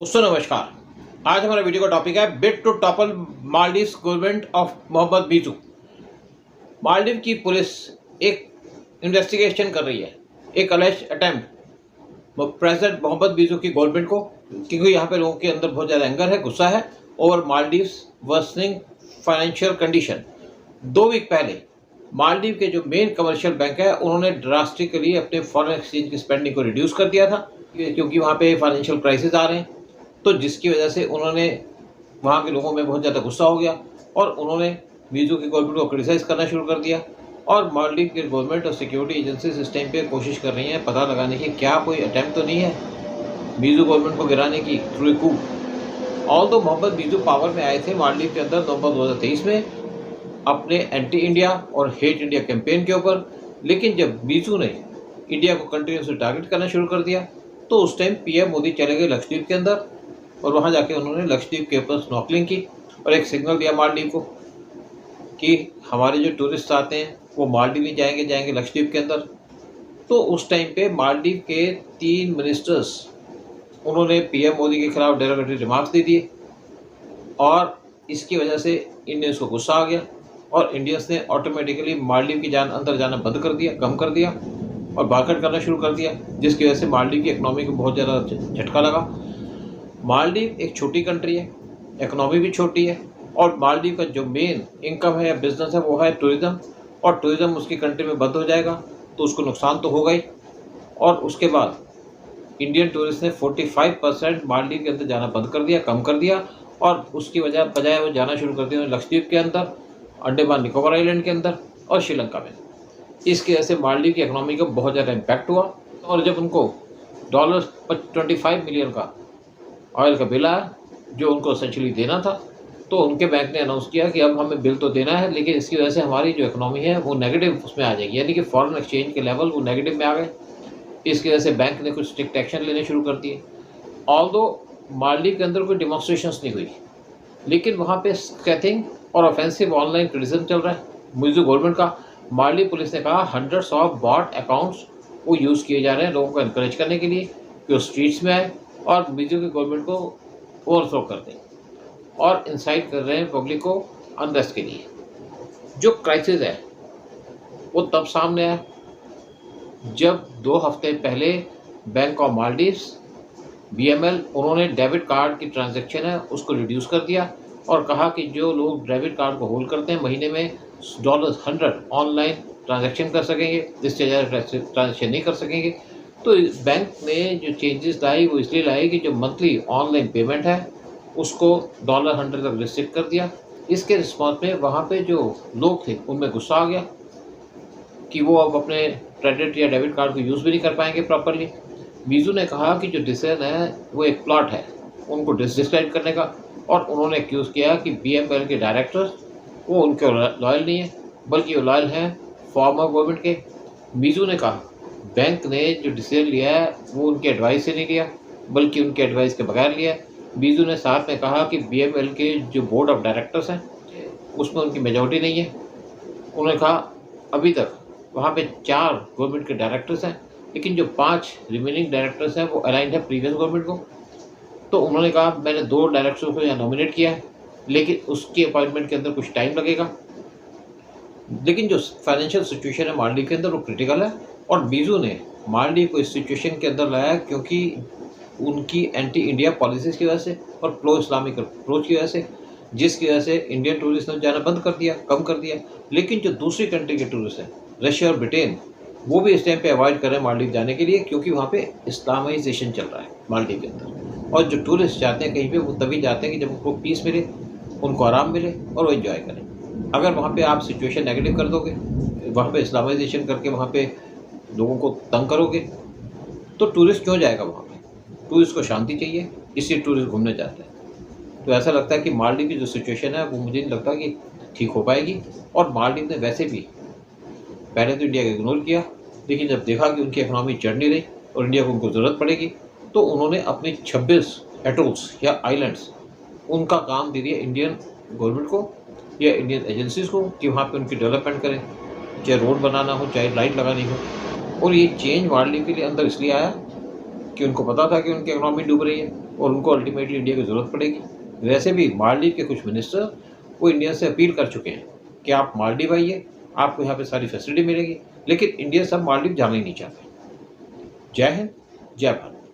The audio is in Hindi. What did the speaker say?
दोस्तों नमस्कार। आज हमारा वीडियो का टॉपिक है bid to topple Maldives government of Mohamed Muizzu. Maldives की पुलिस एक इन्वेस्टिगेशन कर रही है, एक alleged attempt president Mohamed Muizzu की गवर्नमेंट को, क्योंकि यहाँ पे लोगों के अंदर बहुत ज़्यादा एंगर है, गुस्सा है over Maldives worsening financial condition. 2 week पहले मालदीव के जो मेन कमर्शियल बैंक है उन्होंने ड्रास्टिकली अपने फॉरेन एक्सचेंज की स्पेंडिंग को रिड्यूस कर दिया था, क्योंकि वहाँ पे फाइनेंशियल क्राइसिस आ रहे हैं। तो जिसकी वजह से उन्होंने वहाँ के लोगों में बहुत ज़्यादा गुस्सा हो गया और उन्होंने बीजू की गवर्नमेंट को क्रिटिसाइज़ करना शुरू कर दिया। और मालदीव की गवर्नमेंट और सिक्योरिटी एजेंसीज इस टाइम पे कोशिश कर रही हैं पता लगाने की क्या कोई अटैम्प्ट तो नहीं है बीजू गवर्नमेंट को गिराने की थ्रू कू। ऑल्दो मोहम्मद बीजू पावर में आए थे मालदीव के अंदर नवंबर 2023 में अपने एंटी इंडिया और हेट इंडिया कैंपेन के ऊपर, लेकिन जब बीजू ने इंडिया को कंटिन्यूसली टारगेट करना शुरू कर दिया तो उस टाइम पीएम मोदी चले गए लक्षद्वीप के अंदर और वहाँ जाके उन्होंने लक्षद्वीप के ऊपर स्नॉर्कलिंग की और एक सिग्नल दिया मालदीव को कि हमारे जो टूरिस्ट आते हैं वो मालदीव ही जाएंगे लक्षद्वीप के अंदर। तो उस टाइम पे मालदीव के 3 मिनिस्टर्स उन्होंने पीएम मोदी के खिलाफ डेरोगेटरी रिमार्क्स दे दिए और इसकी वजह से इंडियंस को गुस्सा आ गया और इंडियंस ने ऑटोमेटिकली मालदीव की जान अंदर जाना बंद कर दिया, कम कर दिया और बायकॉट करना शुरू कर दिया, जिसकी वजह से मालदीव की इकनॉमी को बहुत ज़्यादा झटका लगा। मालदीव एक छोटी कंट्री है, इकनॉमी भी छोटी है और मालदीव का जो मेन इनकम है या बिजनेस है वो है टूरिज़्म, और टूरिज़्म उसकी कंट्री में बंद हो जाएगा तो उसको नुकसान तो होगा ही। और उसके बाद इंडियन टूरिस्ट ने 45% मालदीव के अंदर जाना बंद कर दिया, कम कर दिया और उसकी बजाय वो जाना शुरू कर दिया लक्षद्वीप के अंदर, अंडमान निकोबार आइलैंड के अंदर और श्रीलंका में। इसकी वजह से मालदीव की इकनॉमी को बहुत ज़्यादा इम्पैक्ट हुआ और जब उनको $25 मिलियन का ऑयल का बिल आया जो उनको एसेंशियली देना था, तो उनके बैंक ने अनाउंस किया कि अब हमें बिल तो देना है लेकिन इसकी वजह से हमारी जो इकनॉमी है वो नेगेटिव उसमें आ जाएगी, यानी कि फॉरेन एक्सचेंज के लेवल वो नेगेटिव में आ गए। इसकी वजह से बैंक ने कुछ स्ट्रिक्ट एक्शन लेने शुरू कर दिए। ऑल्दो मालदीव के अंदर कोई डिमॉन्स्ट्रेशंस नहीं हुई, लेकिन वहाँ पे स्कैथिंग और ऑफेंसिव ऑनलाइन क्रिटिसिज्म चल रहा है बीजू गवर्नमेंट का। मालदीव पुलिस ने कहा 100 ऑफ बॉट अकाउंट्स वो यूज़ किए जा रहे हैं लोगों को इनकरेज करने के लिए कि वो स्ट्रीट्स में आए और बीजू की गवर्नमेंट को ओवरथ्रो कर दें और इंसाइट कर रहे हैं पब्लिक को अनरेस्ट के लिए। जो क्राइसिस है वो तब सामने आया जब 2 हफ्ते पहले बैंक ऑफ मालदीव्स BML उन्होंने डेबिट कार्ड की ट्रांजैक्शन है उसको रिड्यूस कर दिया और कहा कि जो लोग डेबिट कार्ड को होल्ड करते हैं महीने में $100 ऑनलाइन ट्रांजैक्शन कर सकेंगे, इससे ज़्यादा ट्रांजैक्शन नहीं कर सकेंगे। तो बैंक ने जो चेंजेस लाई वो इसलिए लाई कि जो मंथली ऑनलाइन पेमेंट है उसको $100 तक रिस्ट्रिक्ट कर दिया। इसके रिस्पॉन्स में वहाँ पे जो लोग थे उनमें गुस्सा आ गया कि वो अब अपने क्रेडिट या डेबिट कार्ड को यूज़ भी नहीं कर पाएंगे प्रॉपरली। बीजू ने कहा कि जो डिसीजन है वो एक प्लॉट है उनको डिस्क्रेडिट करने का और उन्होंने एक्यूज़ किया कि BML के डायरेक्टर्स वो उनके लॉयल नहीं है बल्कि वो लॉयल हैं फॉर्मर गवर्नमेंट के। बीजू ने कहा बैंक ने जो डिसीजन लिया है वो उनके एडवाइस से नहीं लिया बल्कि उनके एडवाइस के बगैर लिया है। बीजू ने साथ में कहा कि BML के जो बोर्ड ऑफ डायरेक्टर्स हैं उसमें उनकी मेजॉरिटी नहीं है। उन्होंने कहा अभी तक वहाँ पे 4 गवर्नमेंट के डायरेक्टर्स हैं लेकिन जो 5 रिमेनिंग डायरेक्टर्स हैं वो अलाइंड है प्रीवियस गवर्नमेंट को। तो उन्होंने कहा मैंने 2 डायरेक्टर्स को यहाँ नॉमिनेट किया है लेकिन उसकी अपॉइंटमेंट के अंदर कुछ टाइम लगेगा। लेकिन जो फाइनेंशियल सिचुएशन है मालदीव के अंदर वो क्रिटिकल है और बीजू ने मालदीव को इस सिचुएशन के अंदर लाया क्योंकि उनकी एंटी इंडिया पॉलिसीज़ की वजह से और प्रो इस्लामिक अप्रोच की वजह से, जिसकी वजह से इंडियन टूरिस्ट ने जाना बंद कर दिया, कम कर दिया। लेकिन जो दूसरी कंट्री के टूरिस्ट हैं रशिया और ब्रिटेन वो भी इस टाइम पे अवॉइड कर रहे हैं मालदीव जाने के लिए क्योंकि वहाँ पे इस्लामाइजेशन चल रहा है मालदीव के अंदर। और जो टूरिस्ट जाते हैं कहीं पे वो तभी जाते हैं कि जब उनको पीस मिले, उनको आराम मिले और वो इन्जॉय करें। अगर वहाँ पे आप सिचुएशन नेगेटिव कर दोगे, वहाँ पे इस्लामाइजेशन करके वहाँ पे लोगों को तंग करोगे तो टूरिस्ट क्यों जाएगा वहाँ पे? टूरिस्ट को शांति चाहिए, इसलिए टूरिस्ट घूमने जाते हैं। तो ऐसा लगता है कि मालदीव की जो सिचुएशन है वो मुझे नहीं लगता कि ठीक हो पाएगी। और मालदीव ने वैसे भी पहले तो इंडिया को इग्नोर किया, लेकिन जब देखा कि उनकी इकनॉमी चढ़ नहीं रही और इंडिया को उनको ज़रूरत पड़ेगी तो उन्होंने अपने 26 एटोल्स या आइलैंड्स उनका काम दे दिया इंडियन गवर्नमेंट को या इंडियन एजेंसीज़ को कि वहाँ पे उनकी डेवलपमेंट करें, चाहे रोड बनाना हो चाहे लाइट लगानी हो। और ये चेंज मालदीव के लिए अंदर इसलिए आया कि उनको पता था कि उनकी इकनॉमी डूब रही है और उनको अल्टीमेटली इंडिया की ज़रूरत पड़ेगी। वैसे भी मालदीव के कुछ मिनिस्टर वो इंडिया से अपील कर चुके हैं कि आप मालदीव आइए, आपको यहाँ पे सारी फैसिलिटी मिलेगी, लेकिन इंडिया सब मालदीव जाना ही नहीं चाहते। जय हिंद, जय भारत।